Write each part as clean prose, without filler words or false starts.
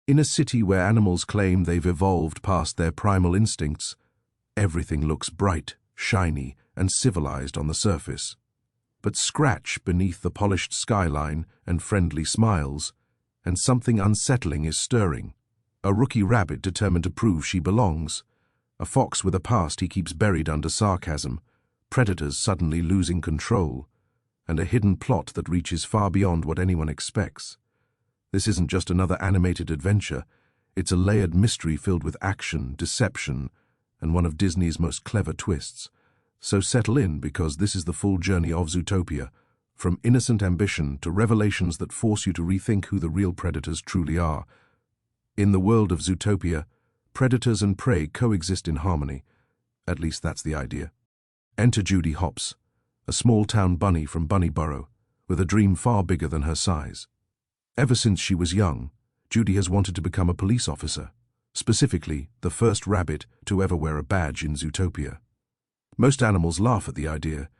In a city where animals claim they've evolved past their primal instincts, everything looks bright, shiny, and civilized on the surface. But scratch beneath the polished skyline and friendly smiles, and something unsettling is stirring. A rookie rabbit determined to prove she belongs. A fox with a past he keeps buried under sarcasm, predators suddenly losing control, and a hidden plot that reaches far beyond what anyone expects. This isn't just another animated adventure, it's a layered mystery filled with action, deception, and one of Disney's most clever twists. So settle in, because this is the full journey of Zootopia, from innocent ambition to revelations that force you to rethink who the real predators truly are. In the world of Zootopia, predators and prey coexist in harmony. At least that's the idea. Enter Judy Hopps, a small-town bunny from Bunnyburrow, with a dream far bigger than her size. Ever since she was young, Judy has wanted to become a police officer, specifically the first rabbit to ever wear a badge in Zootopia. Most animals laugh at the idea.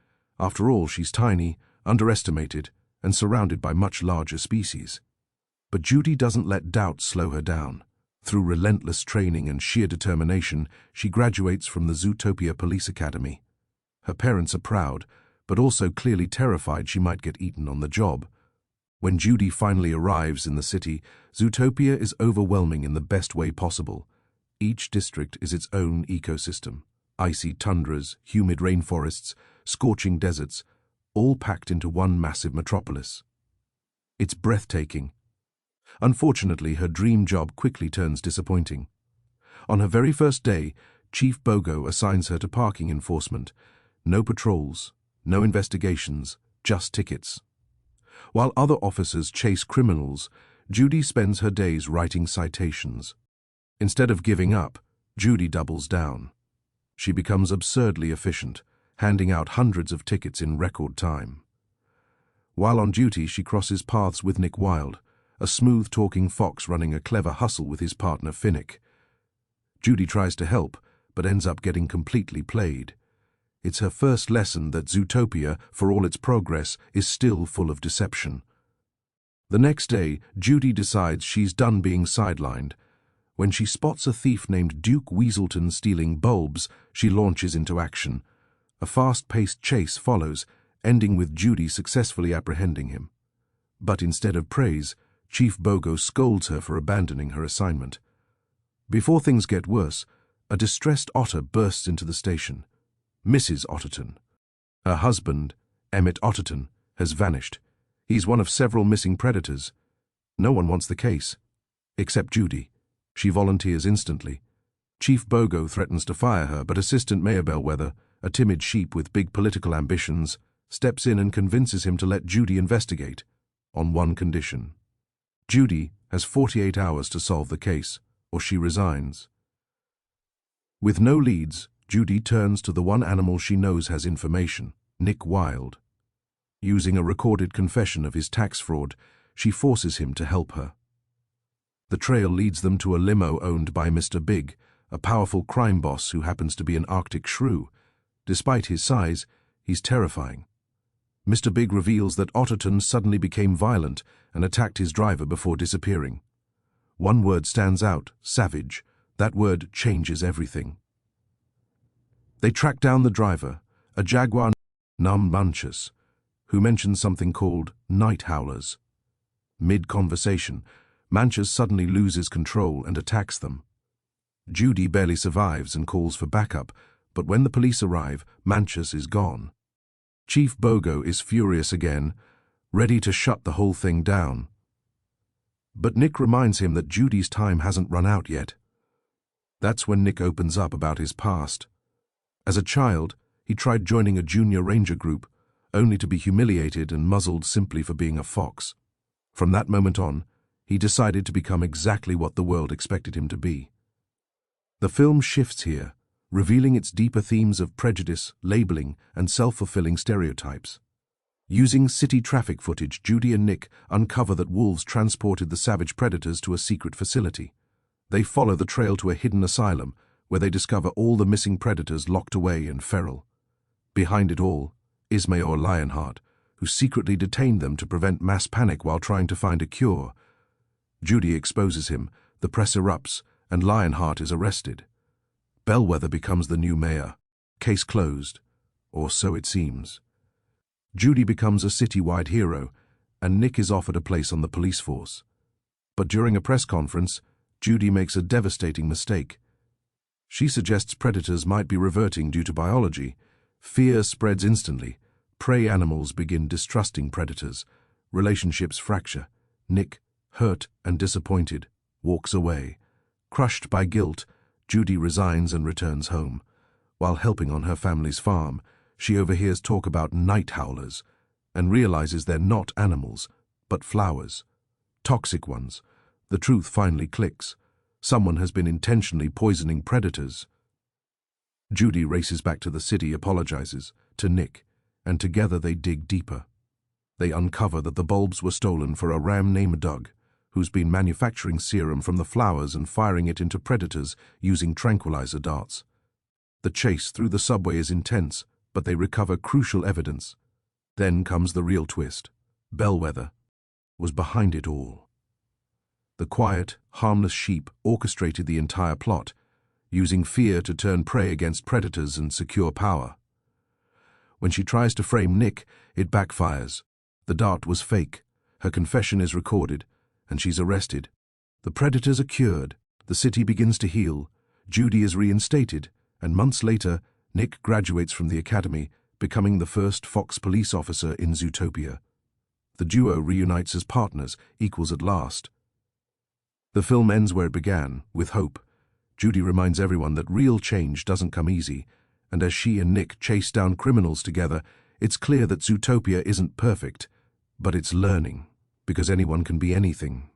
After all, she's tiny, underestimated, and surrounded by much larger species. But Judy doesn't let doubt slow her down. Through relentless training and sheer determination, she graduates from the Zootopia Police Academy. Her parents are proud, but also clearly terrified she might get eaten on the job. When Judy finally arrives in the city, Zootopia is overwhelming in the best way possible. Each district is its own ecosystem. Icy tundras, humid rainforests, scorching deserts, all packed into one massive metropolis. It's breathtaking. Unfortunately, her dream job quickly turns disappointing. On her very first day, Chief Bogo assigns her to parking enforcement. No patrols, no investigations, just tickets. While other officers chase criminals, Judy spends her days writing citations. Instead of giving up, Judy doubles down. She becomes absurdly efficient, handing out hundreds of tickets in record time. While on duty, she crosses paths with Nick Wilde, a smooth-talking fox running a clever hustle with his partner Finnick. Judy tries to help, but ends up getting completely played. It's her first lesson that Zootopia, for all its progress, is still full of deception. The next day, Judy decides she's done being sidelined. When she spots a thief named Duke Weaselton stealing bulbs, she launches into action. A fast-paced chase follows, ending with Judy successfully apprehending him. But instead of praise, Chief Bogo scolds her for abandoning her assignment. Before things get worse, a distressed otter bursts into the station. Mrs. Otterton. Her husband, Emmett Otterton, has vanished. He's one of several missing predators. No one wants the case, except Judy. She volunteers instantly. Chief Bogo threatens to fire her, but Assistant Mayor Bellwether, a timid sheep with big political ambitions, steps in and convinces him to let Judy investigate, on one condition. Judy has 48 hours to solve the case, or she resigns. With no leads, Judy turns to the one animal she knows has information, Nick Wilde. Using a recorded confession of his tax fraud, she forces him to help her. The trail leads them to a limo owned by Mr. Big, a powerful crime boss who happens to be an Arctic shrew. Despite his size, he's terrifying. Mr. Big reveals that Otterton suddenly became violent and attacked his driver before disappearing. One word stands out: savage. That word changes everything. They track down the driver, a jaguar named Manchus, who mentions something called night howlers. Mid-conversation, Manchus suddenly loses control and attacks them. Judy barely survives and calls for backup, but when the police arrive, Manchus is gone. Chief Bogo is furious again, ready to shut the whole thing down. But Nick reminds him that Judy's time hasn't run out yet. That's when Nick opens up about his past. As a child, he tried joining a junior ranger group, only to be humiliated and muzzled simply for being a fox. From that moment on, he decided to become exactly what the world expected him to be. The film shifts here, revealing its deeper themes of prejudice, labeling, and self-fulfilling stereotypes. Using city traffic footage, Judy and Nick uncover that wolves transported the savage predators to a secret facility. They follow the trail to a hidden asylum, where they discover all the missing predators locked away and feral. Behind it all, Ismayor Lionheart, who secretly detained them to prevent mass panic while trying to find a cure. Judy exposes him, the press erupts, and Lionheart is arrested. Bellwether becomes the new mayor. Case closed, or so it seems. Judy becomes a citywide hero, and Nick is offered a place on the police force. But during a press conference, Judy makes a devastating mistake. She suggests predators might be reverting due to biology. Fear spreads instantly. Prey animals begin distrusting predators. Relationships fracture. Nick, hurt and disappointed, walks away. Crushed by guilt, Judy resigns and returns home. While helping on her family's farm, she overhears talk about night howlers and realizes they're not animals, but flowers. Toxic ones. The truth finally clicks. Someone has been intentionally poisoning predators. Judy races back to the city, apologizes to Nick, and together they dig deeper. They uncover that the bulbs were stolen for a ram named Doug, who's been manufacturing serum from the flowers and firing it into predators using tranquilizer darts. The chase through the subway is intense, but they recover crucial evidence. Then comes the real twist. Bellwether was behind it all. The quiet, harmless sheep orchestrated the entire plot, using fear to turn prey against predators and secure power. When she tries to frame Nick, it backfires. The dart was fake, her confession is recorded, and she's arrested. The predators are cured, the city begins to heal, Judy is reinstated, and months later, Nick graduates from the academy, becoming the first Fox police officer in Zootopia. The duo reunites as partners, equals at last. The film ends where it began, with hope. Judy reminds everyone that real change doesn't come easy, and as she and Nick chase down criminals together, it's clear that Zootopia isn't perfect, but it's learning, because anyone can be anything.